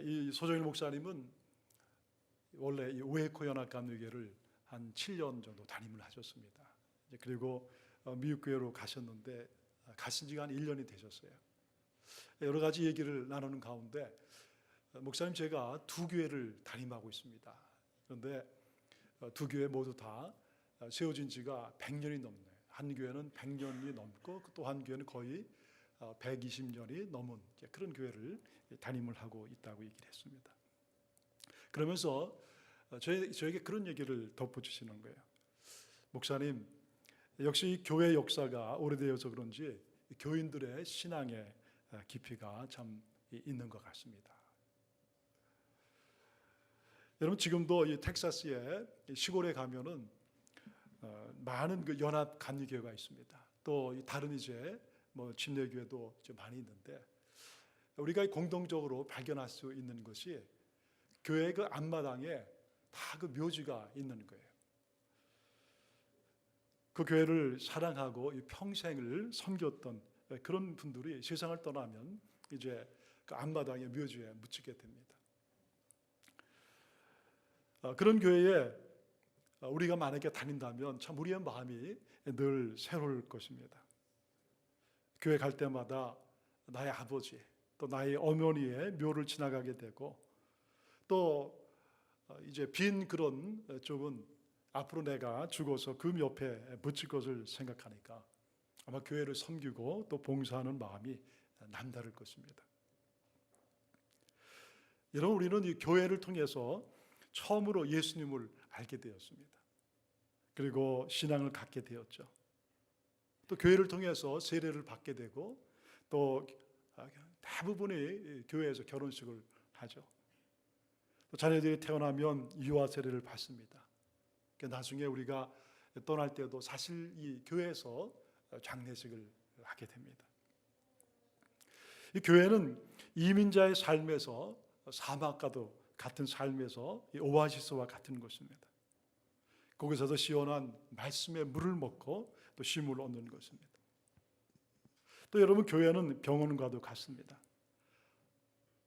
이 소정일 목사님은 원래 이 오에코 연합감리교회를 한 7년 정도 담임을 하셨습니다. 그리고 미국 교회로 가셨는데 가신 지가 한 1년이 되셨어요. 여러 가지 얘기를 나누는 가운데 목사님, 제가 두 교회를 담임하고 있습니다. 그런데 두 교회 모두 다 세워진 지가 100년이 넘네요. 한 교회는 100년이 넘고 또 한 교회는 거의 120년이 넘은 그런 교회를 담임을 하고 있다고 얘기를 했습니다. 그러면서 저에게 그런 얘기를 덧붙이시는 거예요. 목사님, 역시 이 교회 역사가 오래되어서 그런지 교인들의 신앙의 깊이가 참 있는 것 같습니다. 여러분, 지금도 이 텍사스의 시골에 가면은 많은 그 연합 감리교회가 있습니다. 또 다른 이제 뭐 침례교회도 좀 많이 있는데, 우리가 공동적으로 발견할 수 있는 것이 교회 그 앞마당에 다 그 묘지가 있는 거예요. 그 교회를 사랑하고 평생을 섬겼던 그런 분들이 세상을 떠나면 이제 그 앞마당의 묘지에 묻히게 됩니다. 그런 교회에 우리가 만약에 다닌다면 참 우리의 마음이 늘 새로울 것입니다. 교회 갈 때마다 나의 아버지 또 나의 어머니의 묘를 지나가게 되고, 또 이제 빈 그런 쪽은 앞으로 내가 죽어서 그 옆에 묻힐 것을 생각하니까 아마 교회를 섬기고 또 봉사하는 마음이 남다를 것입니다. 여러분, 우리는 이 교회를 통해서 처음으로 예수님을 알게 되었습니다. 그리고 신앙을 갖게 되었죠. 또 교회를 통해서 세례를 받게 되고, 또 대부분이 교회에서 결혼식을 하죠. 또 자녀들이 태어나면 유아 세례를 받습니다. 나중에 우리가 떠날 때도 사실 이 교회에서 장례식을 하게 됩니다. 이 교회는 이민자의 삶에서 사막과도 같은 삶에서 이 오아시스와 같은 것입니다. 거기서도 시원한 말씀의 물을 먹고 또 쉼을 얻는 것입니다. 또 여러분, 교회는 병원과도 같습니다.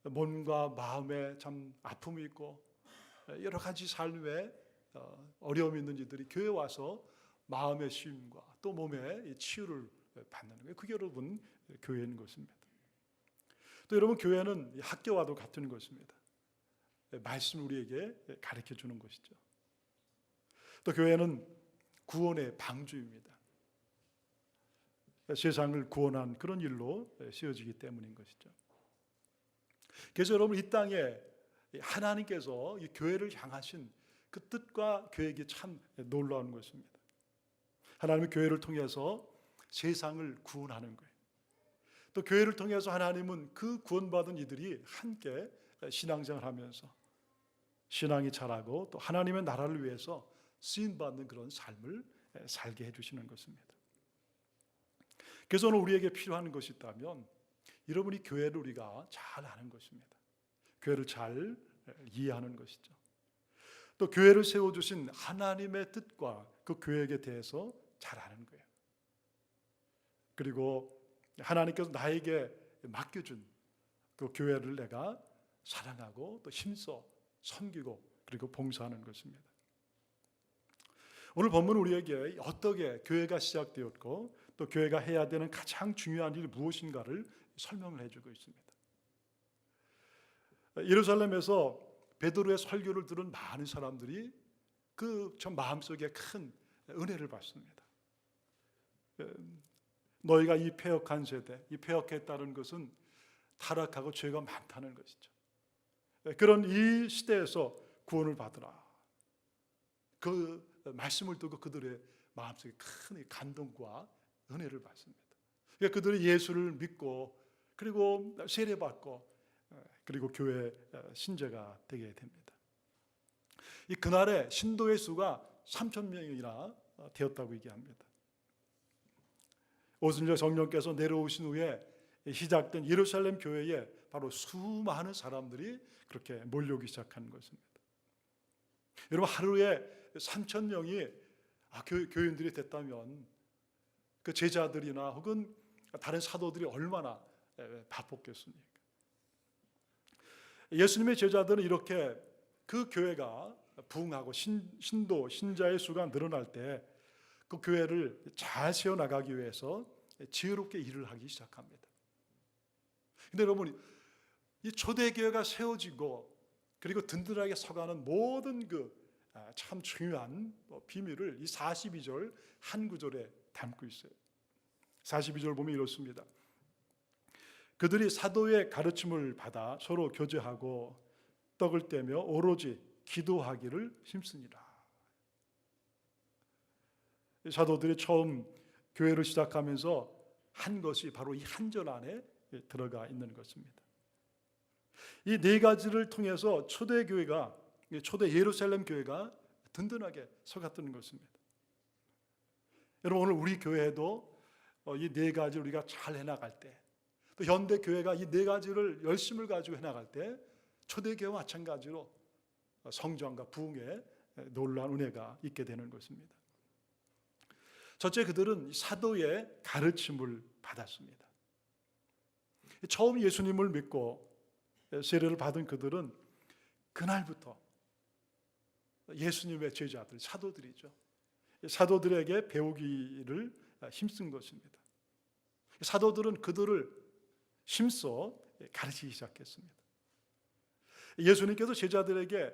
몸과 마음에 참 아픔이 있고 여러 가지 삶에 어려움이 있는 이들이 교회에 와서 마음의 쉼과 또 몸의 치유를 받는 거예요. 그게 여러분 교회인 것입니다. 또 여러분, 교회는 학교와도 같은 것입니다. 말씀을 우리에게 가르쳐 주는 것이죠. 또 교회는 구원의 방주입니다. 세상을 구원한 그런 일로 쓰여지기 때문인 것이죠. 그래서 여러분, 이 땅에 하나님께서 이 교회를 향하신 그 뜻과 계획이 참 놀라운 것입니다. 하나님의 교회를 통해서 세상을 구원하는 거예요. 또 교회를 통해서 하나님은 그 구원받은 이들이 함께 신앙생활을 하면서 신앙이 자라고 또 하나님의 나라를 위해서 쓰임받는 그런 삶을 살게 해주시는 것입니다. 그래서 오늘 우리에게 필요한 것이 있다면 여러분이 교회를 우리가 잘 아는 것입니다. 교회를 잘 이해하는 것이죠. 또 교회를 세워주신 하나님의 뜻과 그 교회에 대해서 잘 아는 거예요. 그리고 하나님께서 나에게 맡겨준 그 교회를 내가 사랑하고 또 힘써 섬기고 그리고 봉사하는 것입니다. 오늘 본문 우리에게 어떻게 교회가 시작되었고 또 교회가 해야 되는 가장 중요한 일이 무엇인가를 설명을 해주고 있습니다. 예루살렘에서 베드로의 설교를 들은 많은 사람들이 그 저 마음속에 큰 은혜를 받습니다. 너희가 이 패역한 세대, 이 패역했다는 것은 타락하고 죄가 많다는 것이죠. 그런 이 시대에서 구원을 받으라. 그 말씀을 듣고 그들의 마음속에 큰 감동과 은혜를 받습니다. 그러니까 그들이 예수를 믿고 그리고 세례받고 그리고 교회 신자가 되게 됩니다. 이 그날에 신도의 수가 3,000명이나 되었다고 얘기합니다. 오순절 성령께서 내려오신 후에 시작된 예루살렘 교회에 바로 수많은 사람들이 그렇게 몰려오기 시작한 것입니다. 여러분, 하루에 3,000명이 교인들이 됐다면 그 제자들이나 혹은 다른 사도들이 얼마나 바빴겠습니까? 예수님의 제자들은 이렇게 그 교회가 부흥하고 신도, 신자의 수가 늘어날 때 그 교회를 잘 세워나가기 위해서 지혜롭게 일을 하기 시작합니다. 근데 여러분, 이 초대교회가 세워지고 그리고 든든하게 서가는 모든 참 중요한 비밀을 이 42절 한 구절에 담고 있어요. 42절 보면 이렇습니다. 그들이 사도의 가르침을 받아 서로 교제하고 떡을 떼며 오로지 기도하기를 힘쓰니라. 사도들이 처음 교회를 시작하면서 한 것이 바로 이 한 절 안에 들어가 있는 것입니다. 이 네 가지를 통해서 초대교회가, 초대 예루살렘 교회가 든든하게 서갔던 것입니다. 여러분, 오늘 우리 교회도 이 네 가지를 우리가 잘 해나갈 때, 또 현대 교회가 이 네 가지를 열심을 가지고 해나갈 때 초대교회와 마찬가지로 성장과 부흥에 놀라운 은혜가 있게 되는 것입니다. 첫째, 그들은 사도의 가르침을 받았습니다. 처음 예수님을 믿고 세례를 받은 그들은 그날부터 예수님의 제자들, 사도들이죠. 사도들에게 배우기를 힘쓴 것입니다. 사도들은 그들을 힘써 가르치기 시작했습니다. 예수님께서 제자들에게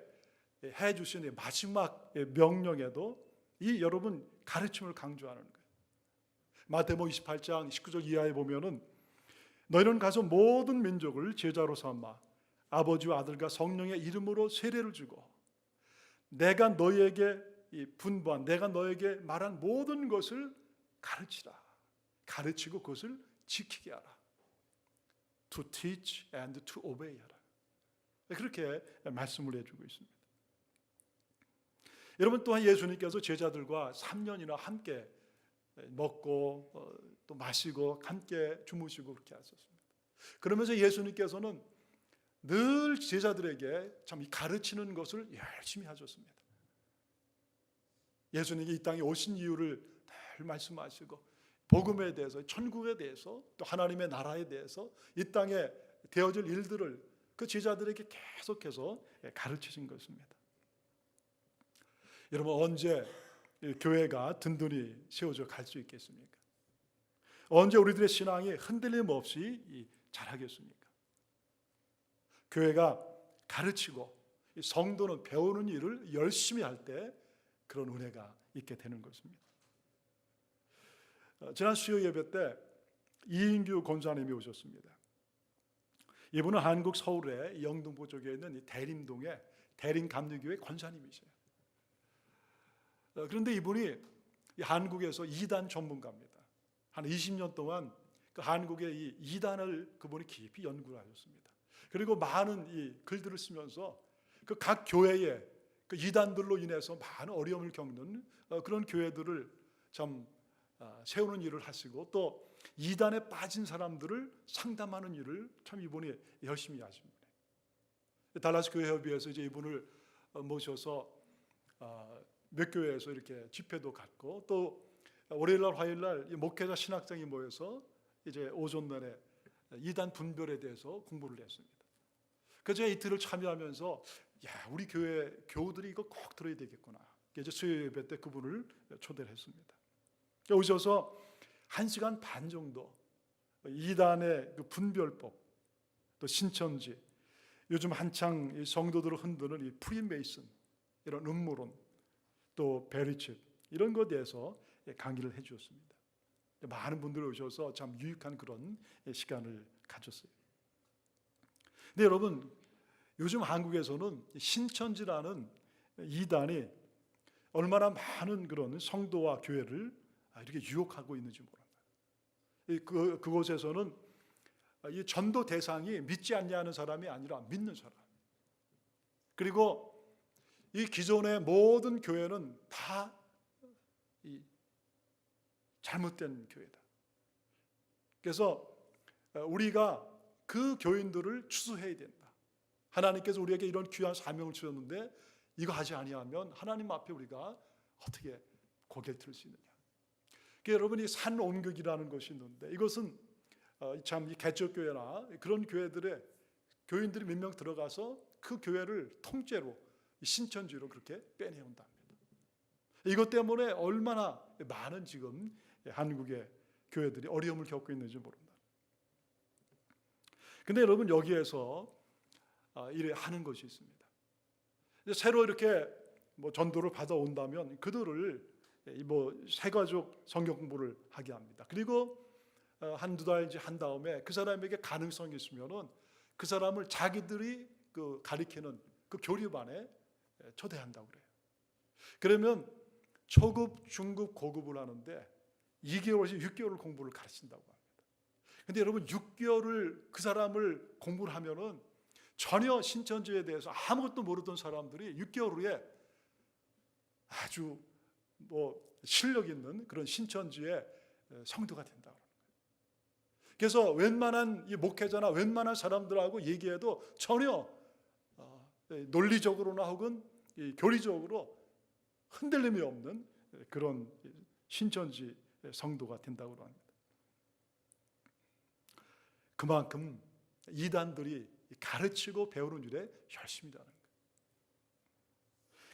해주신 마지막 명령에도 이 여러분 가르침을 강조하는 거예요. 마태복음 28장 19절 이하에 보면은 너희는 가서 모든 민족을 제자로 삼아 아버지와 아들과 성령의 이름으로 세례를 주고 내가 너희에게 분부한, 내가 너희에게 말한 모든 것을 가르치라. 가르치고 그것을 지키게 하라. To teach and to obey 하라. 그렇게 말씀을 해주고 있습니다. 여러분, 또한 예수님께서 제자들과 3년이나 함께 먹고 또 마시고 함께 주무시고 그렇게 하셨습니다. 그러면서 예수님께서는 늘 제자들에게 참 가르치는 것을 열심히 하셨습니다. 예수님이 이 땅에 오신 이유를 늘 말씀하시고 복음에 대해서, 천국에 대해서, 또 하나님의 나라에 대해서 이 땅에 되어질 일들을 그 제자들에게 계속해서 가르치신 것입니다. 여러분, 언제 교회가 든든히 세워져 갈 수 있겠습니까? 언제 우리들의 신앙이 흔들림 없이 자라겠습니까? 교회가 가르치고 성도는 배우는 일을 열심히 할 때 그런 은혜가 있게 되는 것입니다. 지난 수요 예배 때 이인규 권사님이 오셨습니다. 이분은 한국 서울의 영등포 쪽에 있는 이 대림동의 대림감리교회 권사님이세요. 그런데 이분이 한국에서 이단 전문가입니다. 한 20년 동안 그 한국의 이 이단을 그분이 깊이 연구를 하셨습니다. 그리고 많은 이 글들을 쓰면서 그 각 교회의 그 이단들로 인해서 많은 어려움을 겪는 그런 교회들을 참 세우는 일을 하시고 또 이단에 빠진 사람들을 상담하는 일을 참 이분이 열심히 하십니다. 달라스 교회 협의회에서 이제 이분을 모셔서 몇 교회에서 이렇게 집회도 갖고 또 월요일날 화요일날 목회자 신학장이 모여서 이제 오전날에 이단 분별에 대해서 공부를 했습니다. 그래서 제가 이틀을 참여하면서 우리 교회 교우들이 이거 꼭 들어야 되겠구나. 이제 수요 예배 때 그분을 초대를 했습니다. 오셔서 1시간 반 정도 이단의 그 분별법, 또 신천지, 요즘 한창 성도들을 흔드는 이 프리메이슨, 이런 음모론, 또 베리칩 이런 것에 대해서 강의를 해주었습니다. 많은 분들이 오셔서 참 유익한 그런 시간을 가졌어요. 근데 여러분, 요즘 한국에서는 신천지라는 이단이 얼마나 많은 그런 성도와 교회를 이렇게 유혹하고 있는지 몰라요. 그곳에서는 이 전도 대상이 믿지 않냐는 사람이 아니라 믿는 사람. 그리고 이 기존의 모든 교회는 다 이 잘못된 교회다. 그래서 우리가 그 교인들을 추수해야 된다. 하나님께서 우리에게 이런 귀한 사명을 주셨는데 이거 하지 아니하면 하나님 앞에 우리가 어떻게 고개를 들 수 있느냐. 그러니까 여러분이 산온극이라는 것이 있는데 이것은 참 이 개척교회나 그런 교회들의 교인들이 몇 명 들어가서 그 교회를 통째로 신천지로 그렇게 빼내온답니다. 이것 때문에 얼마나 많은 지금 한국의 교회들이 어려움을 겪고 있는지 모릅니다. 근데 여러분, 여기에서 이래 하는 것이 있습니다. 새로 이렇게 전도를 받아온다면 그들을 새가족 성경 공부를 하게 합니다. 그리고 한두 달 한 다음에 그 사람에게 가능성이 있으면은 그 사람을 자기들이 가리키는 그 교류반에 초대한다고 그래요. 그러면 초급, 중급, 고급을 하는데 2개월에서 6개월 공부를 가르친다고 합니다. 근데 여러분, 6개월을 그 사람을 공부를 하면은 전혀 신천지에 대해서 아무것도 모르던 사람들이 6개월 후에 아주 실력 있는 그런 신천지의 성도가 된다고. 그래서 웬만한 이 목회자나 웬만한 사람들하고 얘기해도 전혀 논리적으로나 혹은 교리적으로 흔들림이 없는 그런 신천지 성도가 된다고 합니다. 그만큼 이단들이 가르치고 배우는 일에 열심히 하는 거예요.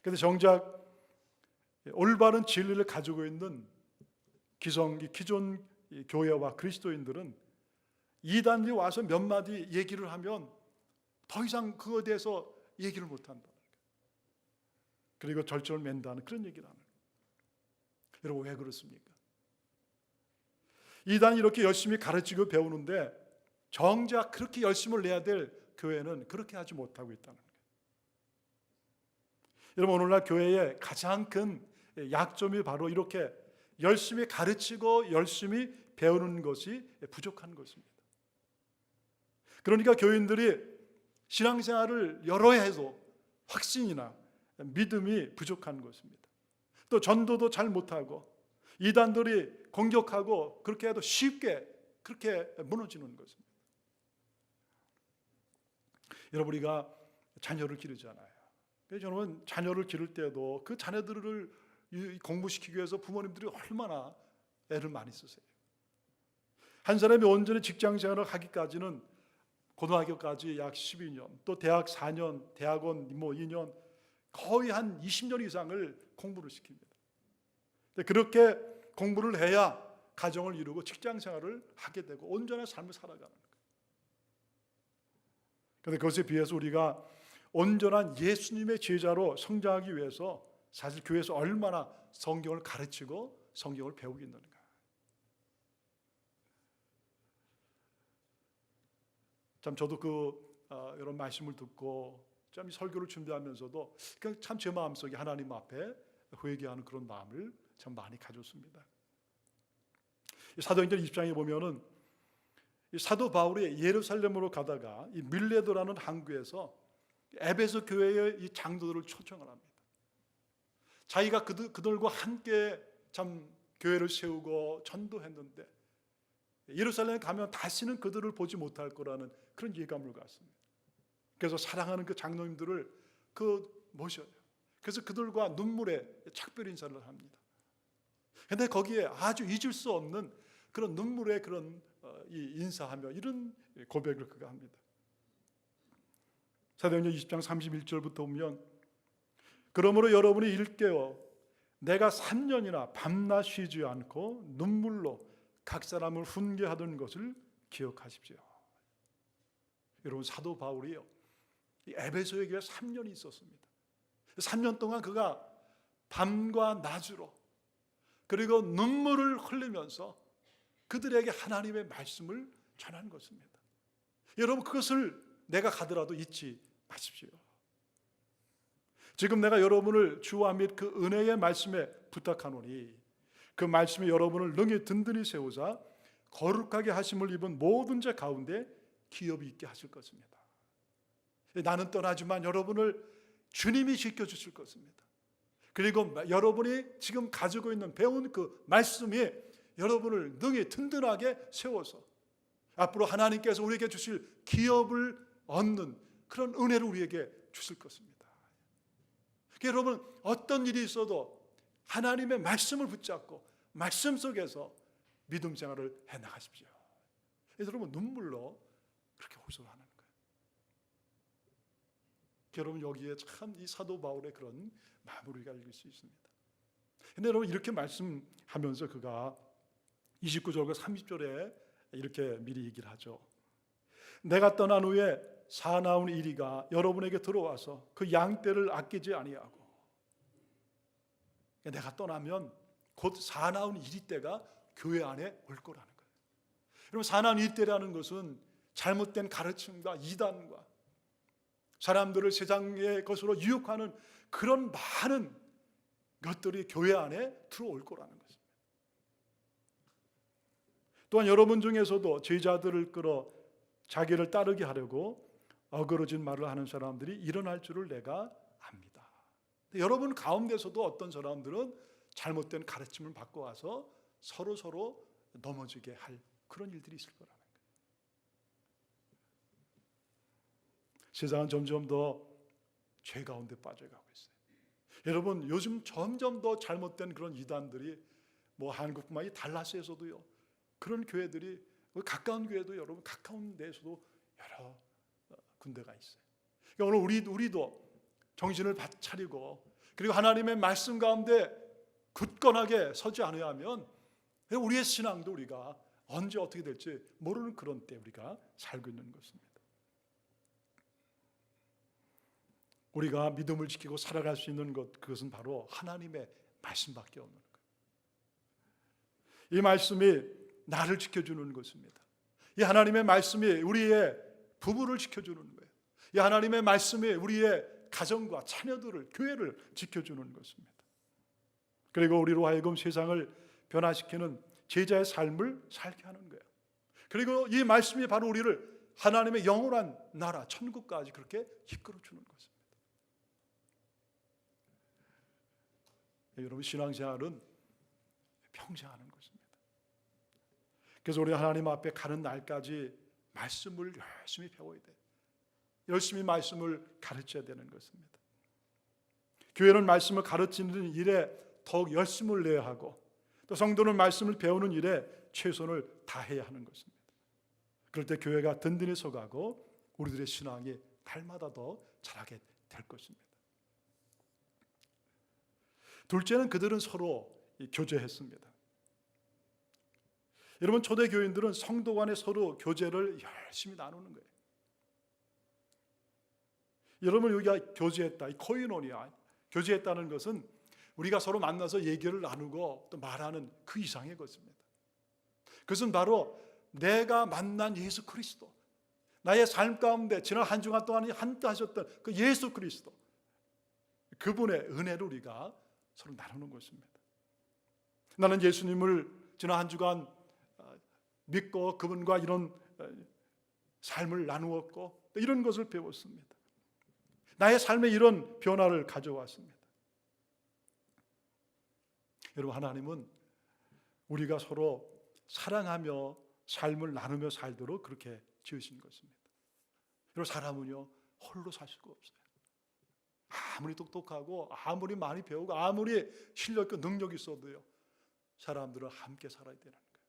그런데 정작 올바른 진리를 가지고 있는 기존 교회와 그리스도인들은 이단들이 와서 몇 마디 얘기를 하면 더 이상 그거에 대해서 얘기를 못한다. 그리고 절정을 맨다는 그런 얘기를 하는 거예요. 여러분, 왜 그렇습니까? 이단이 이렇게 열심히 가르치고 배우는데 정작 그렇게 열심을 내야 될 교회는 그렇게 하지 못하고 있다는 거예요. 여러분, 오늘날 교회의 가장 큰 약점이 바로 이렇게 열심히 가르치고 열심히 배우는 것이 부족한 것입니다. 그러니까 교인들이 신앙생활을 여러 해 해도 확신이나 믿음이 부족한 것입니다. 또 전도도 잘 못하고 이단들이 공격하고 그렇게 해도 쉽게 그렇게 무너지는 것입니다. 여러분, 우리가 자녀를 기르잖아요. 저는 자녀를 기를 때도 그 자녀들을 공부시키기 위해서 부모님들이 얼마나 애를 많이 쓰세요. 한 사람이 온전히 직장생활을 하기까지는 고등학교까지 약 12년, 또 대학 4년, 대학원 2년, 거의 한 20년 이상을 공부를 시킵니다. 그렇게 공부를 해야 가정을 이루고 직장생활을 하게 되고 온전한 삶을 살아가는 거예요. 그런데 그것에 비해서 우리가 온전한 예수님의 제자로 성장하기 위해서 사실 교회에서 얼마나 성경을 가르치고 성경을 배우고 있는가. 참 저도 이런 말씀을 듣고 참 설교를 준비하면서도 참 제 마음속에 하나님 앞에 회개하는 그런 마음을 참 많이 가졌습니다. 사도행전 20장에 보면은 사도 바울이 예루살렘으로 가다가 이 밀레도라는 항구에서 에베소 교회의 이 장로들을 초청을 합니다. 자기가 그들과 함께 참 교회를 세우고 전도했는데 예루살렘에 가면 다시는 그들을 보지 못할 거라는 그런 예감을 갖습니다. 그래서 사랑하는 그 장로님들을 모셔요. 그래서 그들과 눈물의 작별 인사를 합니다. 그런데 거기에 아주 잊을 수 없는 그런 눈물의 그런 인사하며 이런 고백을 그가 합니다. 사도행전 20장 31절부터 보면, 그러므로 여러분이 일깨워 내가 3년이나 밤낮 쉬지 않고 눈물로 각 사람을 훈계하던 것을 기억하십시오. 여러분, 사도 바울이요, 이 에베소에 교회 3년이 있었습니다. 3년 동안 그가 밤과 낮으로 그리고 눈물을 흘리면서 그들에게 하나님의 말씀을 전한 것입니다. 여러분, 그것을 내가 가더라도 잊지 마십시오. 지금 내가 여러분을 주와 및 그 은혜의 말씀에 부탁하노니 그 말씀이 여러분을 능히 든든히 세우사 거룩하게 하심을 입은 모든 자 가운데 기업이 있게 하실 것입니다. 나는 떠나지만 여러분을 주님이 지켜주실 것입니다. 그리고 여러분이 지금 가지고 있는 배운 그 말씀이 여러분을 능히 든든하게 세워서 앞으로 하나님께서 우리에게 주실 기업을 얻는 그런 은혜를 우리에게 주실 것입니다. 여러분, 어떤 일이 있어도 하나님의 말씀을 붙잡고 말씀 속에서 믿음 생활을 해나가십시오. 여러분, 눈물로 그렇게 호소하는 거예요. 여러분 여기에 참 이 사도 바울의 그런 마무리가 읽을 수 있습니다. 근데 여러분 이렇게 말씀하면서 그가 29절과 30절에 이렇게 미리 얘기를 하죠. 내가 떠난 후에 사나운 이리가 여러분에게 들어와서 그 양떼를 아끼지 아니하고, 내가 떠나면 곧 사나운 이리 때가 교회 안에 올 거라는 거예요. 여러분 사나운 이리 때라는 것은 잘못된 가르침과 이단과 사람들을 세상의 것으로 유혹하는 그런 많은 것들이 교회 안에 들어올 거라는 것입니다. 또한 여러분 중에서도 제자들을 끌어 자기를 따르게 하려고 어그러진 말을 하는 사람들이 일어날 줄을 내가 압니다. 여러분 가운데서도 어떤 사람들은 잘못된 가르침을 받고 와서 서로 넘어지게 할 그런 일들이 있을 거라는 거예요. 세상은 점점 더 죄 가운데 빠져가고 있어요. 여러분 요즘 점점 더 잘못된 그런 이단들이 뭐 한국뿐만 아니라 달라스에서도요, 그런 교회들이, 가까운 교회도 여러분 가까운 데에서도 여러 군데가 있어요. 그러니까 오늘 우리도 정신을 차리고 그리고 하나님의 말씀 가운데 굳건하게 서지 않아야 하면 우리의 신앙도 우리가 언제 어떻게 될지 모르는 그런 때 우리가 살고 있는 것입니다. 우리가 믿음을 지키고 살아갈 수 있는 것, 그것은 바로 하나님의 말씀밖에 없는 거예요. 이 말씀이 나를 지켜주는 것입니다. 이 하나님의 말씀이 우리의 부부를 지켜주는 거예요. 이 하나님의 말씀이 우리의 가정과 자녀들을, 교회를 지켜주는 것입니다. 그리고 우리로 하여금 세상을 변화시키는 제자의 삶을 살게 하는 거예요. 그리고 이 말씀이 바로 우리를 하나님의 영원한 나라, 천국까지 그렇게 이끌어주는 것입니다. 여러분 신앙생활은 평생 하는 것입니다. 그래서 우리 하나님 앞에 가는 날까지 말씀을 열심히 배워야 돼요. 열심히 말씀을 가르쳐야 되는 것입니다. 교회는 말씀을 가르치는 일에 더욱 열심을 내야 하고, 또 성도는 말씀을 배우는 일에 최선을 다해야 하는 것입니다. 그럴 때 교회가 든든히 서가고 우리들의 신앙이 날마다 더 자라게 될 것입니다. 둘째는 그들은 서로 교제했습니다. 여러분 초대 교인들은 성도 간에 서로 교제를 열심히 나누는 거예요. 여러분 여기가 교제했다, 이 코이노니아, 교제했다는 것은 우리가 서로 만나서 얘기를 나누고 또 말하는 그 이상의 것입니다. 그것은 바로 내가 만난 예수 그리스도, 나의 삶 가운데 지난 한 주간 동안 함께하셨던 그 예수 그리스도, 그분의 은혜를 우리가 서로 나누는 것입니다. 나는 예수님을 지난 한 주간 믿고 그분과 이런 삶을 나누었고 이런 것을 배웠습니다. 나의 삶에 이런 변화를 가져왔습니다. 여러분 하나님은 우리가 서로 사랑하며 삶을 나누며 살도록 그렇게 지으신 것입니다. 여러분 사람은요 홀로 살 수가 없어요. 아무리 똑똑하고 아무리 많이 배우고 아무리 실력과 능력이 있어도요, 사람들은 함께 살아야 되는 거예요.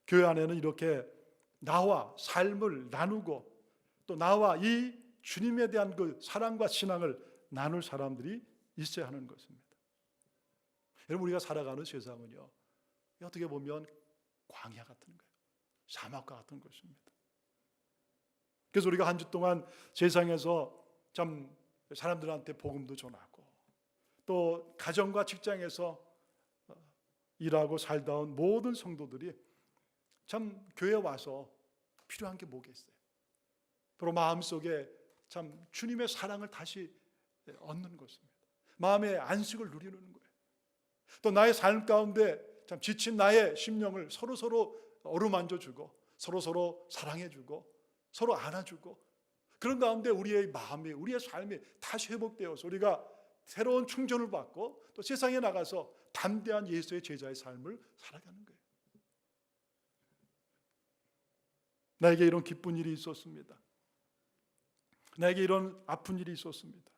교회 안에는 이렇게 나와 삶을 나누고 또 나와 이 주님에 대한 그 사랑과 신앙을 나눌 사람들이 있어야 하는 것입니다. 여러분 우리가 살아가는 세상은요 어떻게 보면 광야 같은 거예요. 사막과 같은 것입니다. 그래서 우리가 한 주 동안 세상에서 참 사람들한테 복음도 전하고 또 가정과 직장에서 일하고 살다 온 모든 성도들이 참 교회에 와서 필요한 게 뭐겠어요? 바로 마음속에 참 주님의 사랑을 다시 얻는 것입니다. 마음의 안식을 누리는 거예요. 또 나의 삶 가운데 참 지친 나의 심령을 서로 어루만져주고 서로 사랑해주고 서로 안아주고, 그런 가운데 우리의 마음이, 우리의 삶이 다시 회복되어서 우리가 새로운 충전을 받고 또 세상에 나가서 담대한 예수의 제자의 삶을 살아가는 거예요. 나에게 이런 기쁜 일이 있었습니다. 나에게 이런 아픈 일이 있었습니다.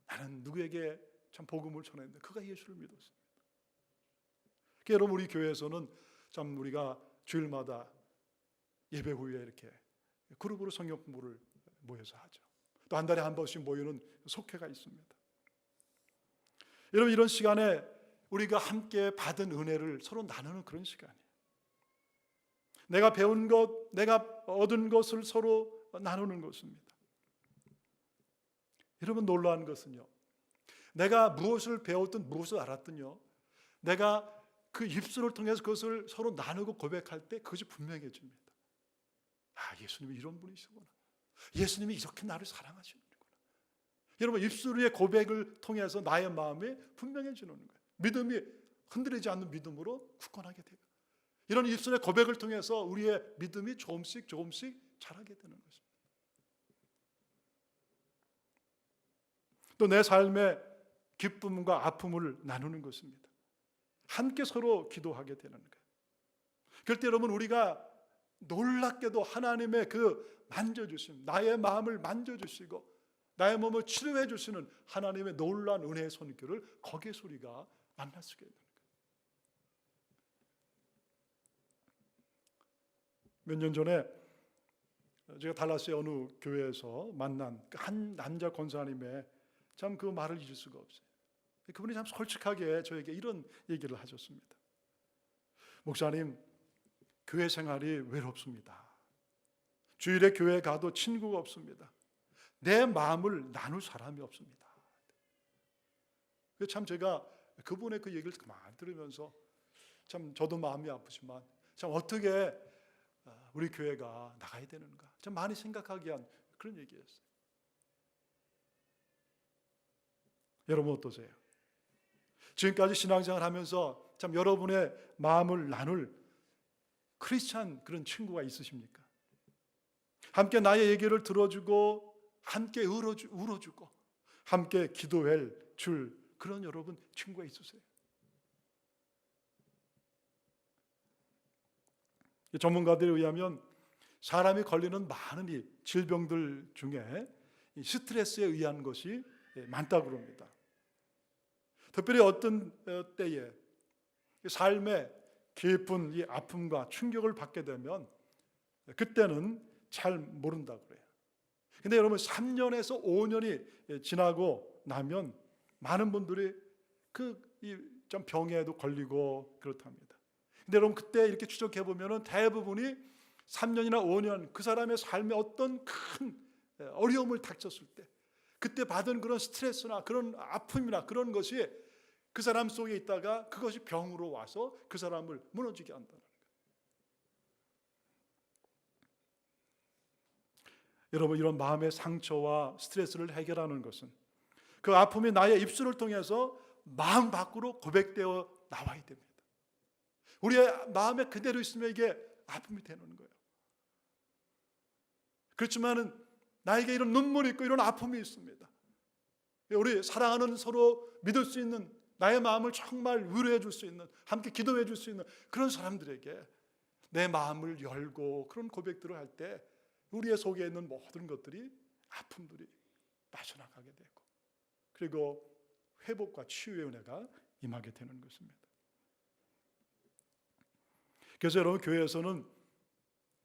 나는 누구에게 참 복음을 전했는데 그가 예수를 믿었습니다. 여러분 우리 교회에서는 참 우리가 주일마다 예배 후에 이렇게 그룹으로 성경 공부를 모여서 하죠. 또 한 달에 한 번씩 모이는 속회가 있습니다. 여러분, 이런 시간에 우리가 함께 받은 은혜를 서로 나누는 그런 시간이에요. 내가 배운 것, 내가 얻은 것을 서로 나누는 것입니다. 여러분, 놀라운 것은요, 내가 무엇을 배웠든 무엇을 알았든요, 내가 그 입술을 통해서 그것을 서로 나누고 고백할 때 그것이 분명해집니다. 아, 예수님이 이런 분이시구나. 예수님이 이렇게 나를 사랑하시는구나. 여러분, 입술의 고백을 통해서 나의 마음에 분명해지는 거예요. 믿음이 흔들리지 않는 믿음으로 굳건하게 돼요. 이런 입술의 고백을 통해서 우리의 믿음이 조금씩 자라게 되는 것입니다. 또 내 삶의 기쁨과 아픔을 나누는 것입니다. 함께 서로 기도하게 되는 거예요. 그럴 때 여러분, 우리가 놀랍게도 하나님의 그 만져주심, 나의 마음을 만져주시고 나의 몸을 치료해 주시는 하나님의 놀라운 은혜의 손길을 거기에서 우리가 만날 수가 있는 거예요. 몇 년 전에 제가 달라스의 어느 교회에서 만난 한 남자 권사님의 참 그 말을 잊을 수가 없어요. 그분이 참 솔직하게 저에게 이런 얘기를 하셨습니다. 목사님, 교회 생활이 외롭습니다. 주일에 교회 가도 친구가 없습니다. 내 마음을 나눌 사람이 없습니다. 참 제가 그분의 그 얘기를 가만히 들으면서 참 저도 마음이 아프지만 참 어떻게 우리 교회가 나가야 되는가 참 많이 생각하게 한 그런 얘기였어요. 여러분 어떠세요? 지금까지 신앙생활 하면서 참 여러분의 마음을 나눌 크리스찬 그런 친구가 있으십니까? 함께 나의 얘기를 들어주고 함께 울어주고 함께 기도할 줄 그런 여러분 친구가 있으세요? 전문가들에 의하면 사람이 걸리는 많은 이 질병들 중에 이 스트레스에 의한 것이 많다고 합니다. 특별히 어떤 때에 삶의 깊은 이 아픔과 충격을 받게 되면 그때는 잘 모른다고 그래요. 근데 여러분 3년에서 5년이 지나고 나면 많은 분들이 좀 병에도 걸리고 그렇답니다. 근데 여러분 그때 이렇게 추적해 보면은 대부분이 3년이나 5년 그 사람의 삶에 어떤 큰 어려움을 닥쳤을 때 그때 받은 그런 스트레스나 그런 아픔이나 그런 것이 그 사람 속에 있다가 그것이 병으로 와서 그 사람을 무너지게 한다는 거예요. 여러분 이런 마음의 상처와 스트레스를 해결하는 것은 그 아픔이 나의 입술을 통해서 마음 밖으로 고백되어 나와야 됩니다. 우리의 마음에 그대로 있으면 이게 아픔이 되는 거예요. 그렇지만은 나에게 이런 눈물이 있고 이런 아픔이 있습니다. 우리 사랑하는 서로 믿을 수 있는 나의 마음을 정말 위로해 줄 수 있는 함께 기도해 줄 수 있는 그런 사람들에게 내 마음을 열고 그런 고백들을 할 때 우리의 속에 있는 모든 것들이 아픔들이 빠져나가게 되고 그리고 회복과 치유의 은혜가 임하게 되는 것입니다. 그래서 여러분 교회에서는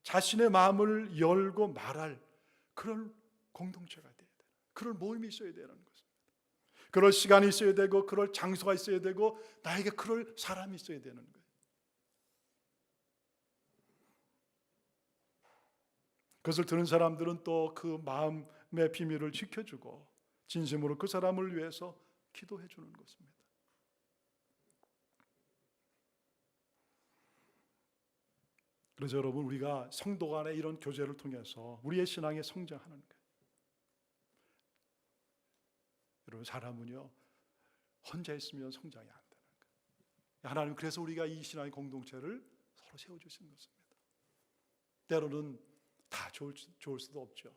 자신의 마음을 열고 말할 그런 공동체가 돼야 돼요. 그런 모임이 있어야 되는 것입니다. 그럴 시간이 있어야 되고 그럴 장소가 있어야 되고 나에게 그럴 사람이 있어야 되는 거예요. 그것을 들은 사람들은 또 그 마음의 비밀을 지켜주고 진심으로 그 사람을 위해서 기도해 주는 것입니다. 그래서 여러분 우리가 성도 간의 이런 교제를 통해서 우리의 신앙이 성장하는 거예요. 여러분 사람은요 혼자 있으면 성장이 안 되는 거예요. 하나님 그래서 우리가 이 신앙의 공동체를 서로 세워주신 것입니다. 때로는 다 좋을 수도 없죠.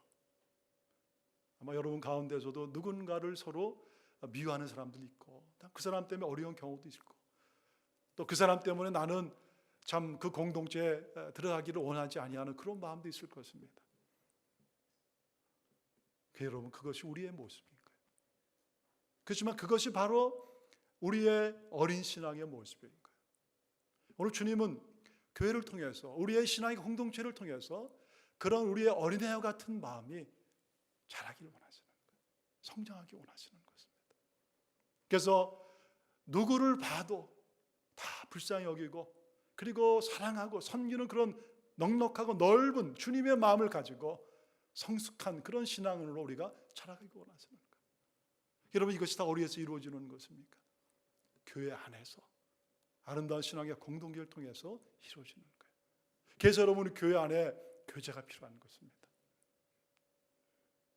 아마 여러분 가운데서도 누군가를 서로 미워하는 사람도 있고 그 사람 때문에 어려운 경우도 있고 또 그 사람 때문에 나는 참 그 공동체에 들어가기를 원하지 아니하는 그런 마음도 있을 것입니다. 여러분 그것이 우리의 모습인 거예요. 그렇지만 그것이 바로 우리의 어린 신앙의 모습인 거예요. 오늘 주님은 교회를 통해서 우리의 신앙의 공동체를 통해서 그런 우리의 어린애와 같은 마음이 자라기를 원하시는 거예요. 성장하기 원하시는 것입니다. 그래서 누구를 봐도 다 불쌍히 여기고 그리고 사랑하고 섬기는 그런 넉넉하고 넓은 주님의 마음을 가지고 성숙한 그런 신앙으로 우리가 자라가기 원하시는 거예요. 여러분, 이것이 다 어디에서 이루어지는 것입니까? 교회 안에서 아름다운 신앙의 공동체를 통해서 이루어지는 거예요. 그래서 여러분, 교회 안에 교제가 필요한 것입니다.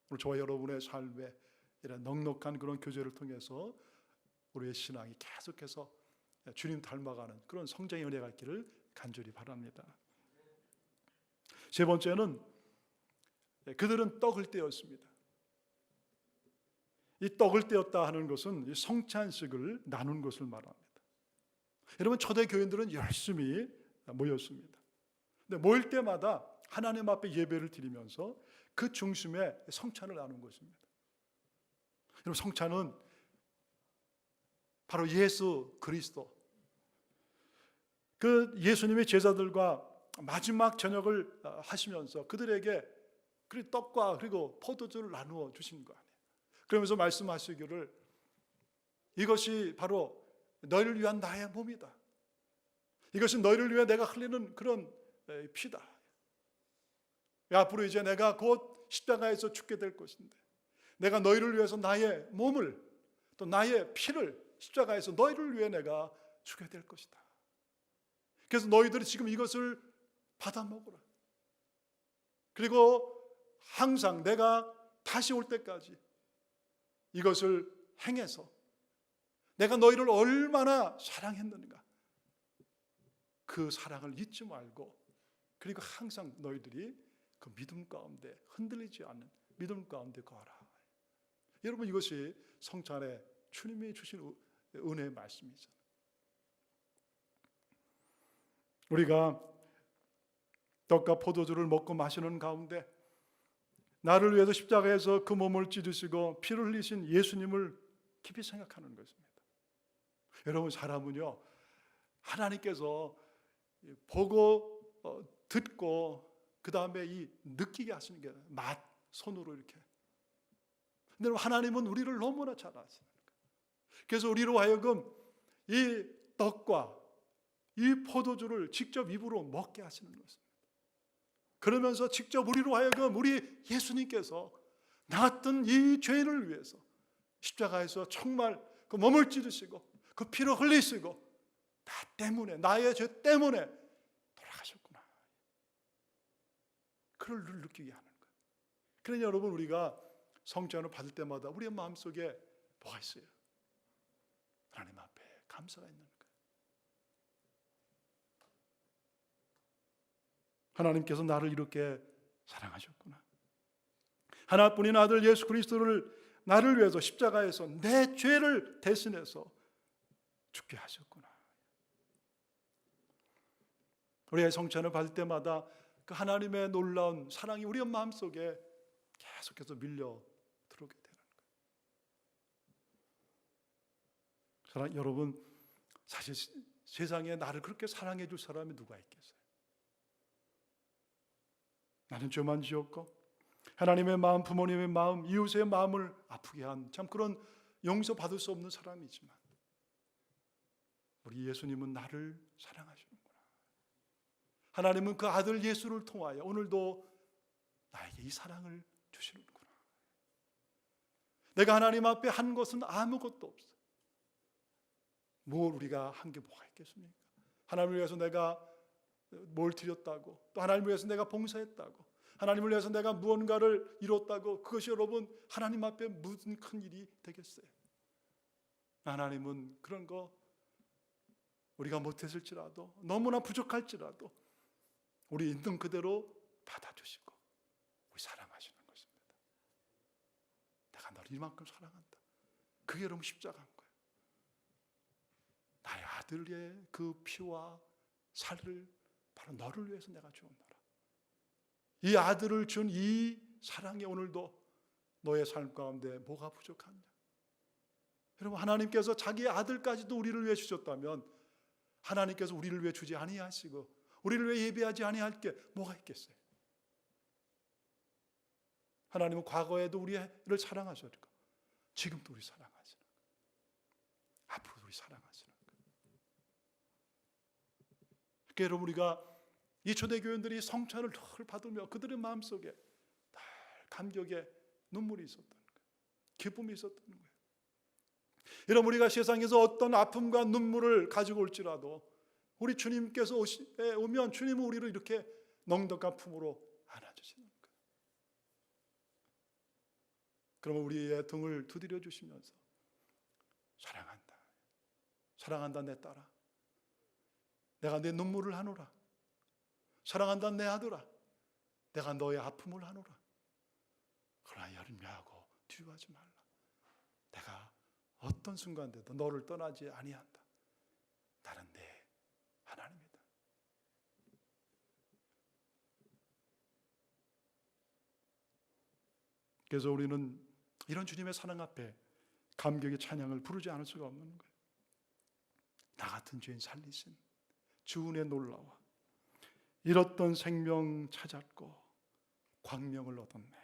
오늘 저와 여러분의 삶에 이런 넉넉한 그런 교제를 통해서 우리의 신앙이 계속해서 주님 닮아가는 그런 성장의 은혜가 있기를 간절히 바랍니다. 세 번째는 그들은 떡을 떼었습니다. 이 떡을 떼었다 하는 것은 성찬식을 나눈 것을 말합니다. 여러분, 초대 교인들은 열심히 모였습니다. 근데 모일 때마다 하나님 앞에 예배를 드리면서 그 중심에 성찬을 나눈 것입니다. 여러분, 성찬은 바로 예수 그리스도, 그 예수님의 제자들과 마지막 저녁을 하시면서 그들에게 그 떡과 그리고 포도주를 나누어 주신 거 아니에요. 그러면서 말씀하시기를 이것이 바로 너희를 위한 나의 몸이다. 이것이 너희를 위해 내가 흘리는 그런 피다. 앞으로 이제 내가 곧 십자가에서 죽게 될 것인데 내가 너희를 위해서 나의 몸을 또 나의 피를 십자가에서 너희를 위해 내가 주게 될 것이다. 그래서 너희들이 지금 이것을 받아 먹으라. 그리고 항상 내가 다시 올 때까지 이것을 행해서 내가 너희를 얼마나 사랑했는가 그 사랑을 잊지 말고 그리고 항상 너희들이 그 믿음 가운데 흔들리지 않는 믿음 가운데 거하라. 여러분, 이것이 성찬에 주님이 주신 은혜의 말씀이죠. 우리가 떡과 포도주를 먹고 마시는 가운데 나를 위해서 십자가에서 그 몸을 찢으시고 피를 흘리신 예수님을 깊이 생각하는 것입니다. 여러분, 사람은요 하나님께서 보고 듣고 그 다음에 이 느끼게 하시는 게 맛, 손으로 이렇게. 근데 하나님은 우리를 너무나 잘 아시는 거예요. 그래서 우리로 하여금 이 떡과 이 포도주를 직접 입으로 먹게 하시는 것입니다. 그러면서 직접 우리로 하여금 우리 예수님께서 나았던 이 죄인을 위해서 십자가에서 정말 그 몸을 찌르시고 그 피를 흘리시고 나 때문에, 나의 죄 때문에 돌아가셨구나. 그걸 느끼게 하는 거예요. 그러니 여러분, 우리가 성찬을 받을 때마다 우리의 마음속에 뭐가 있어요? 하나님 앞에 감사가 있는 거예요. 하나님께서 나를 이렇게 사랑하셨구나. 하나뿐인 아들 예수 그리스도를 나를 위해서 십자가에서 내 죄를 대신해서 죽게 하셨구나. 우리의 성찬을 받을 때마다 그 하나님의 놀라운 사랑이 우리의 마음속에 계속해서 밀려 들어오게 되는 거예요. 여러분, 사실 세상에 나를 그렇게 사랑해 줄 사람이 누가 있겠어요? 나는 죄만 지었고 하나님의 마음, 부모님의 마음, 이웃의 마음을 아프게 한 참 그런 용서받을 수 없는 사람이지만 우리 예수님은 나를 사랑하시는구나. 하나님은 그 아들 예수를 통하여 오늘도 나에게 이 사랑을 주시는구나. 내가 하나님 앞에 한 것은 아무것도 없어. 뭘 우리가 한 게 뭐가 있겠습니까? 하나님을 위해서 내가 뭘 드렸다고, 또 하나님을 위해서 내가 봉사했다고, 하나님을 위해서 내가 무언가를 이뤘다고, 그것이 여러분 하나님 앞에 무슨 큰 일이 되겠어요? 하나님은 그런 거 우리가 못했을지라도, 너무나 부족할지라도 우리 있는 그대로 받아주시고 우리 사랑하시는 것입니다. 내가 너를 이만큼 사랑한다. 그게 여러분 십자가인 거예요. 나의 아들의 그 피와 살을 바로 너를 위해서 내가 주었노라. 이 아들을 준 이 사랑이 오늘도 너의 삶 가운데 뭐가 부족하냐? 여러분, 하나님께서 자기의 아들까지도 우리를 위해 주셨다면 하나님께서 우리를 위해 주지 아니하시고 우리를 위해 예배하지 아니할 게 뭐가 있겠어요? 하나님은 과거에도 우리를 사랑하셨고 지금도 우리 사랑하시는 거예요. 앞으로도 우리 사랑하시는 거예요. 그러니까 여러분, 우리가 이 초대교인들이 성찬을 늘 받으며 그들의 마음속에 늘 감격의 눈물이 있었던 거예요. 기쁨이 있었던 거예요. 여러분, 우리가 세상에서 어떤 아픔과 눈물을 가지고 올지라도 우리 주님께서 오면 주님은 우리를 이렇게 넉넉한 품으로 안아주시는 거예요. 그러면 우리의 등을 두드려 주시면서 사랑한다, 사랑한다 내 딸아, 내가 내 눈물을 하노라, 사랑한다 내 아들아, 내가 너의 아픔을 하노라. 그러나 열매하고 두려워하지 말라. 내가 어떤 순간에도 너를 떠나지 아니한다. 나는 내 하나님이다. 그래서 우리는 이런 주님의 사랑 앞에 감격의 찬양을 부르지 않을 수가 없는 거예요. 나 같은 죄인 살리신 주 은혜 놀라워 잃었던 생명 찾았고 광명을 얻었네.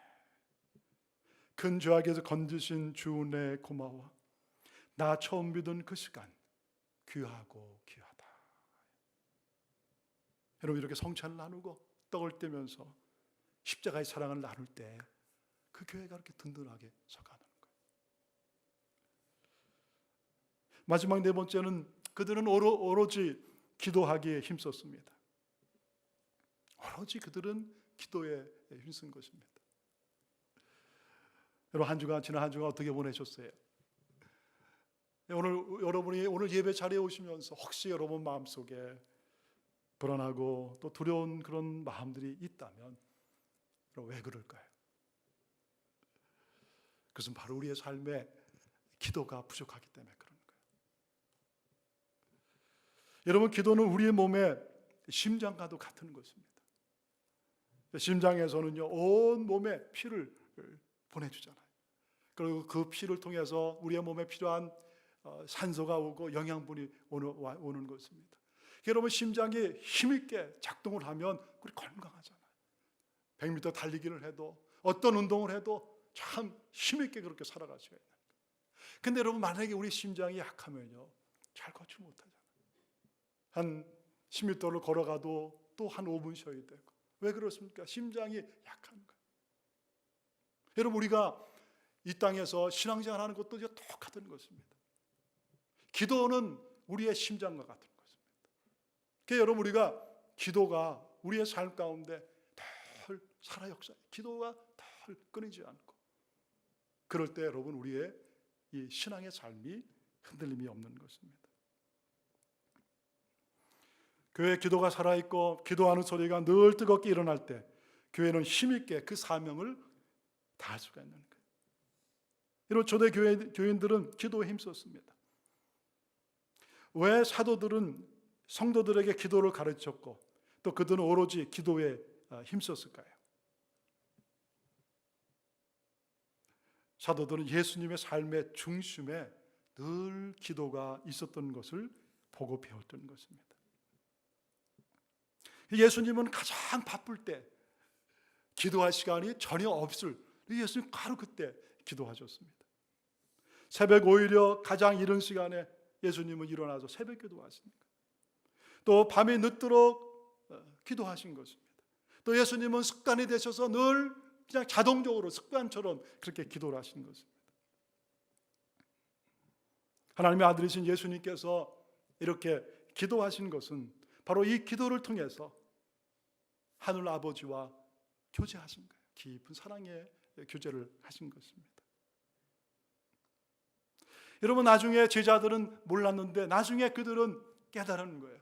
큰 죄악에서 건지신 주 은혜 고마워. 나 처음 믿은 그 시간 귀하고 귀하다. 여러분, 이렇게 성찬을 나누고 떡을 떼면서 십자가의 사랑을 나눌 때 그 교회가 그렇게 든든하게 서가는 거예요. 마지막 네 번째는 그들은 오로지 기도하기에 힘썼습니다. 오로지 그들은 기도에 힘쓴 것입니다. 여러분, 지난 한 주간 어떻게 보내셨어요? 여러분이 오늘 예배 자리에 오시면서 혹시 여러분 마음속에 불안하고 또 두려운 그런 마음들이 있다면 왜 그럴까요? 그것은 바로 우리의 삶에 기도가 부족하기 때문에 그런 거예요. 여러분, 기도는 우리의 몸의 심장과도 같은 것입니다. 심장에서는요, 온 몸에 피를 보내주잖아요. 그리고 그 피를 통해서 우리의 몸에 필요한 산소가 오고 영양분이 오는 것입니다. 여러분, 심장이 힘있게 작동을 하면 우리 건강하잖아요. 100m 달리기를 해도 어떤 운동을 해도 참 힘있게 그렇게 살아갈 수가 있는 거예요. 근데 여러분, 만약에 우리 심장이 약하면요, 잘 걷지 못하잖아요. 한 10m를 걸어가도 또 한 5분 쉬어야 되고. 왜 그렇습니까? 심장이 약한 거예요. 여러분, 우리가 이 땅에서 신앙생활 하는 것도 똑같은 것입니다. 기도는 우리의 심장과 같은 것입니다. 그러니까 여러분, 우리가 기도가 우리의 삶 가운데 덜 살아 역사해요. 기도가 덜 끊이지 않고. 그럴 때 여러분, 우리의 이 신앙의 삶이 흔들림이 없는 것입니다. 교회 기도가 살아있고 기도하는 소리가 늘 뜨겁게 일어날 때 교회는 힘있게 그 사명을 다할 수가 있는 거예요. 이런 초대 교인들은 기도에 힘썼습니다. 왜 사도들은 성도들에게 기도를 가르쳤고 또 그들은 오로지 기도에 힘썼을까요? 사도들은 예수님의 삶의 중심에 늘 기도가 있었던 것을 보고 배웠던 것입니다. 예수님은 가장 바쁠 때 기도할 시간이 전혀 없을 예수님 바로 그때 기도하셨습니다. 새벽 오히려 가장 이른 시간에 예수님은 일어나서 새벽 기도하십니다. 또 밤이 늦도록 기도하신 것입니다. 또 예수님은 습관이 되셔서 늘 그냥 자동적으로 습관처럼 그렇게 기도를 하신 것입니다. 하나님의 아들이신 예수님께서 이렇게 기도하신 것은 바로 이 기도를 통해서 하늘 아버지와 교제하신 거예요. 깊은 사랑의 교제를 하신 것입니다. 여러분, 나중에 제자들은 몰랐는데 나중에 그들은 깨달은 거예요.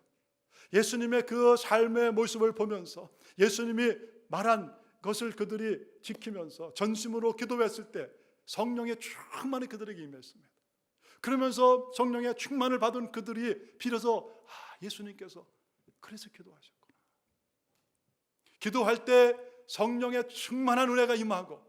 예수님의 그 삶의 모습을 보면서 예수님이 말한 것을 그들이 지키면서 전심으로 기도했을 때 성령의 충만이 그들에게 임했습니다. 그러면서 성령의 충만을 받은 그들이 비로소 예수님께서 그래서 기도하셨구나. 기도할 때 성령의 충만한 은혜가 임하고,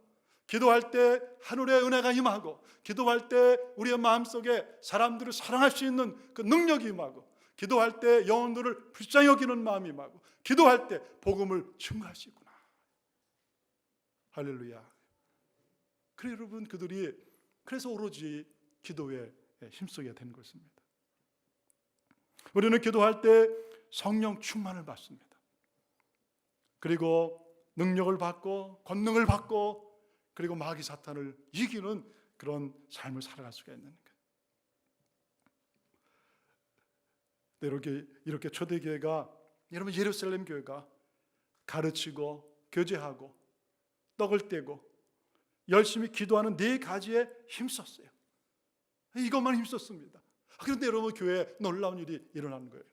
기도할 때 하늘의 은혜가 임하고, 기도할 때 우리의 마음속에 사람들을 사랑할 수 있는 그 능력이 임하고, 기도할 때 영혼들을 불쌍히 여기는 마음이 임하고, 기도할 때 복음을 증거할 수 있구나. 할렐루야. 그래 여러분, 그래서 오로지 기도에 힘쓰게 된 것입니다. 우리는 기도할 때 성령 충만을 받습니다. 그리고 능력을 받고 권능을 받고 그리고 마귀 사탄을 이기는 그런 삶을 살아갈 수가 있는 거예요. 이렇게 초대교회가, 여러분 예루살렘 교회가 가르치고 교제하고 떡을 떼고 열심히 기도하는 4가지에 힘썼어요. 이것만 힘썼습니다. 그런데 여러분, 교회에 놀라운 일이 일어난 거예요.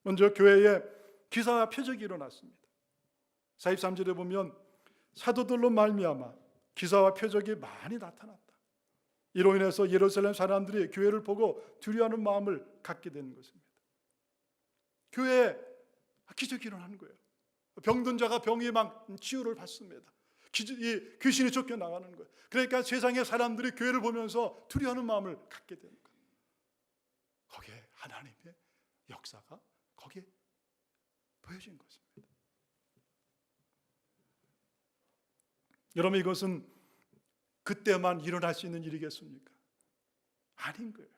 먼저 교회에 기사와 표적이 일어났습니다. 43절에 보면 사도들로 말미암아 기사와 표적이 많이 나타났다. 이로 인해서 예루살렘 사람들이 교회를 보고 두려워하는 마음을 갖게 되는 것입니다. 교회에 기적이 일어나는 거예요. 병든 자가 병이 막 치유를 받습니다. 이 귀신이 쫓겨나가는 거예요. 그러니까 세상의 사람들이 교회를 보면서 두려워하는 마음을 갖게 되는 거예요. 거기에 하나님의 역사가 거기에 보여진 것입니다. 여러분, 이것은 그때만 일어날 수 있는 일이겠습니까? 아닌 거예요.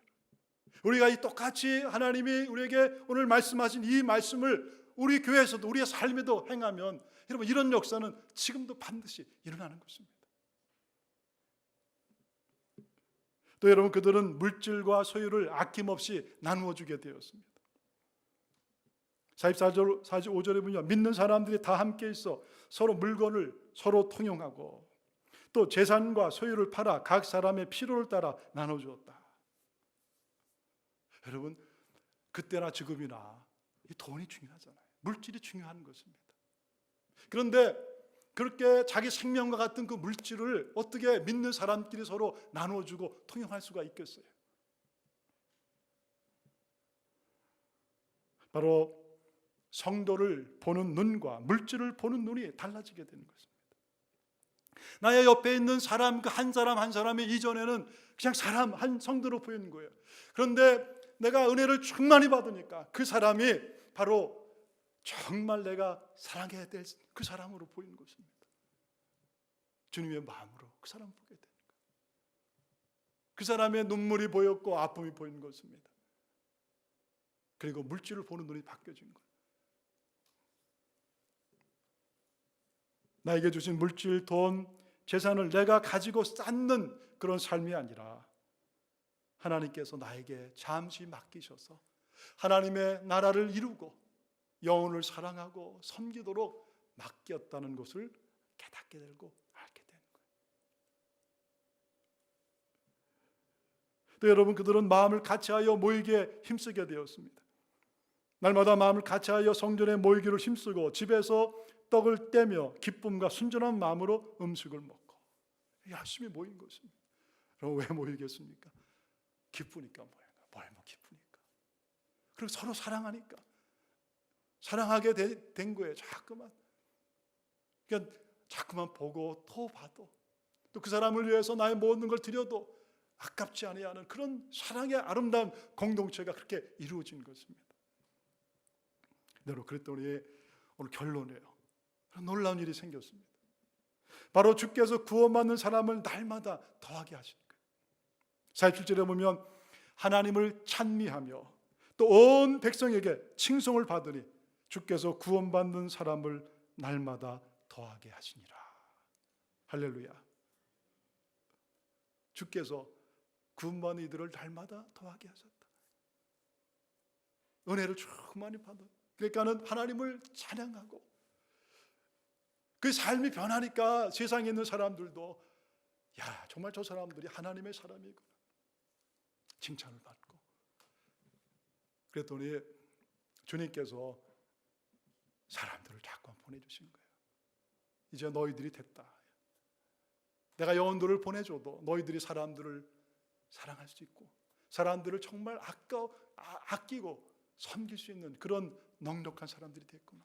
우리가 이 똑같이 하나님이 우리에게 오늘 말씀하신 이 말씀을 우리 교회에서도 우리의 삶에도 행하면 여러분, 이런 역사는 지금도 반드시 일어나는 것입니다. 또 여러분, 그들은 물질과 소유를 아낌없이 나누어 주게 되었습니다. 44절, 45절에 보면 믿는 사람들이 다 함께 있어 서로 물건을 서로 통용하고 또 재산과 소유를 팔아 각 사람의 필요를 따라 나눠주었다. 여러분, 그때나 지금이나 이 돈이 중요하잖아요. 물질이 중요한 것입니다. 그런데 그렇게 자기 생명과 같은 그 물질을 어떻게 믿는 사람끼리 서로 나눠주고 통용할 수가 있겠어요? 바로 성도를 보는 눈과 물질을 보는 눈이 달라지게 되는 것입니다. 나의 옆에 있는 사람, 그 한 사람 한 사람이 이전에는 그냥 사람, 한 성도로 보이는 거예요. 그런데 내가 은혜를 충만히 받으니까 그 사람이 바로 정말 내가 사랑해야 될 그 사람으로 보이는 것입니다. 주님의 마음으로 그 사람을 보게 되는 거예요. 그 사람의 눈물이 보였고 아픔이 보이는 것입니다. 그리고 물질을 보는 눈이 바뀌어진 거예요. 나에게 주신 물질, 돈, 재산을 내가 가지고 쌓는 그런 삶이 아니라 하나님께서 나에게 잠시 맡기셔서 하나님의 나라를 이루고 영혼을 사랑하고 섬기도록 맡겼다는 것을 깨닫게 되고 알게 되는 거예요. 또 여러분, 그들은 마음을 같이하여 모이기에 힘쓰게 되었습니다. 날마다 마음을 같이하여 성전에 모이기를 힘쓰고 집에서 떡을 떼며 기쁨과 순전한 마음으로 음식을 먹고 열심히 모인 것입니다. 그럼 왜 모이겠습니까? 기쁘니까 모여요. 뭘 뭐 기쁘니까. 그리고 서로 사랑하니까. 사랑하게 된 거예요. 자꾸만. 그러니까 자꾸만 보고 또 봐도 또 그 사람을 위해서 나의 모든 걸 드려도 아깝지 아니하는 그런 사랑의 아름다운 공동체가 그렇게 이루어진 것입니다. 그랬더니 오늘 결론이에요. 놀라운 일이 생겼습니다. 바로 주께서 구원받는 사람을 날마다 더하게 하신 거예요. 47절에 보면 하나님을 찬미하며 또 온 백성에게 칭송을 받으니 주께서 구원받는 사람을 날마다 더하게 하시니라. 할렐루야. 주께서 구원받는 이들을 날마다 더하게 하셨다. 은혜를 충만히 받아. 그러니까는 하나님을 찬양하고 그 삶이 변하니까 세상에 있는 사람들도 야, 정말 저 사람들이 하나님의 사람이구나 칭찬을 받고. 그랬더니 주님께서 사람들을 자꾸 보내주신 거예요. 이제 너희들이 됐다. 내가 영혼들을 보내줘도 너희들이 사람들을 사랑할 수 있고 사람들을 정말 아끼고 섬길 수 있는 그런 넉넉한 사람들이 됐구나.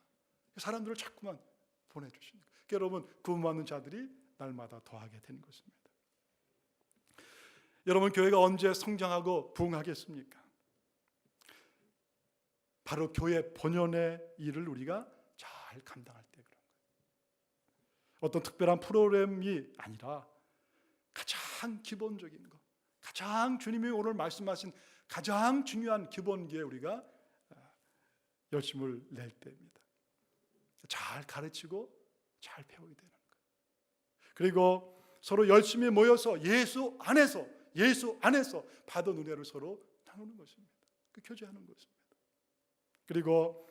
사람들을 자꾸만 보내주시는 거예요. 그러니까 여러분, 구원받는 자들이 날마다 더하게 되는 것입니다. 여러분, 교회가 언제 성장하고 부흥하겠습니까? 바로 교회 본연의 일을 우리가 잘 감당할 때 그런 거예요. 어떤 특별한 프로그램이 아니라 가장 기본적인 것, 가장 주님이 오늘 말씀하신 가장 중요한 기본기에 우리가 열심을 낼 때입니다. 잘 가르치고 잘 배워야 되는 것. 그리고 서로 열심히 모여서 예수 안에서 받은 은혜를 서로 나누는 것입니다. 그 교제하는 것입니다. 그리고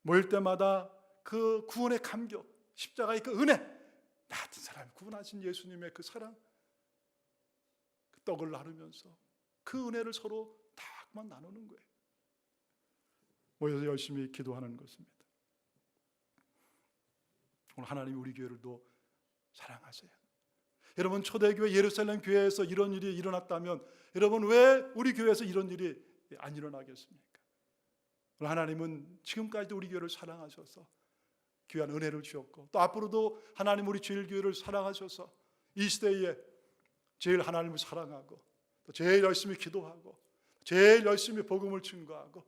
모일 때마다 그 구원의 감격, 십자가의 그 은혜, 나 같은 사람을 구원하신 예수님의 그 사랑, 그 떡을 나누면서 그 은혜를 서로 다 나누는 거예요. 모여서 열심히 기도하는 것입니다. 오늘 하나님이 우리 교회를 또 사랑하세요. 여러분, 초대교회 예루살렘 교회에서 이런 일이 일어났다면 여러분 왜 우리 교회에서 이런 일이 안 일어나겠습니까? 오늘 하나님은 지금까지도 우리 교회를 사랑하셔서 귀한 은혜를 주었고, 또 앞으로도 하나님 우리 주일교회를 사랑하셔서 이 시대에 제일 하나님을 사랑하고, 또 제일 열심히 기도하고, 제일 열심히 복음을 증거하고,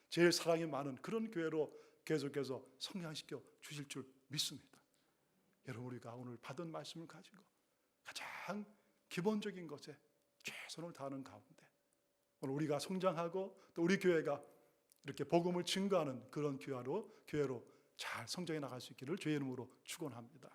제일 사랑이 많은 그런 교회로 계속해서 성장시켜 주실 줄 믿습니다. 여러분, 우리가 오늘 받은 말씀을 가지고 가장 기본적인 것에 최선을 다하는 가운데 오늘 우리가 성장하고 또 우리 교회가 이렇게 복음을 증거하는 그런 교회로 잘 성장해 나갈 수 있기를 주의 이름으로 축원합니다.